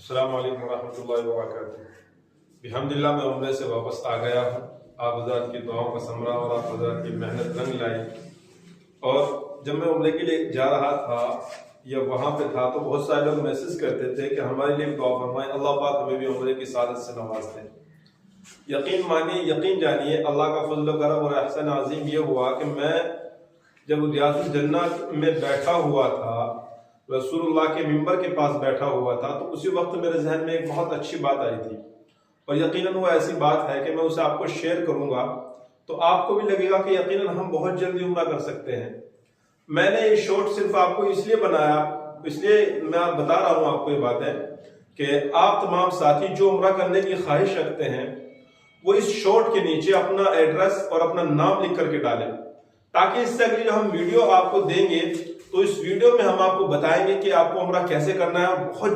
अस्सलाम वालेकुम रहमतुल्लाहि व बरकातुहू। बिहम्दिल्लाह मैं उम्रे से वापस आ गया हूँ। आप हज़रात की दुआओं का समरा और आप हज़रात की मेहनत रंग लाई। और जब मैं उम्रे के लिए जा रहा था या वहाँ पे था तो बहुत सारे लोग मैसेज करते थे कि हमारे लिए दुआ फरमाएं, अल्लाह पाक हमें भी उम्रे की सादत से नवाज दें। यकीन मानिए, यकीन जानिए, अल्लाह का फजल करम और एहसान अज़ीम ये हुआ कि मैं जब रियाजुल जन्नत में बैठा हुआ था, रसूलुल्लाह के मिंबर के पास बैठा हुआ था, तो उसी वक्त मेरे जहन में एक बहुत अच्छी बात आई थी और यकीनन वो ऐसी बात है कि मैं उसे आपको शेयर करूंगा तो आपको भी लगेगा कि यकीनन हम बहुत जल्दी उम्रा कर सकते हैं। मैंने ये शॉर्ट सिर्फ आपको इसलिए बनाया, इसलिए मैं बता रहा हूं आपको ये बातें कि आप तमाम साथी जो उम्रा करने की ख्वाहिश रखते हैं वो इस शॉर्ट के नीचे अपना एड्रेस और अपना नाम लिख करके डालें, ताकि इससे अगली जो हम वीडियो आपको देंगे तो इस वीडियो में हम आपको बताएंगे कि आपको उम्रा कैसे करना है। बहुत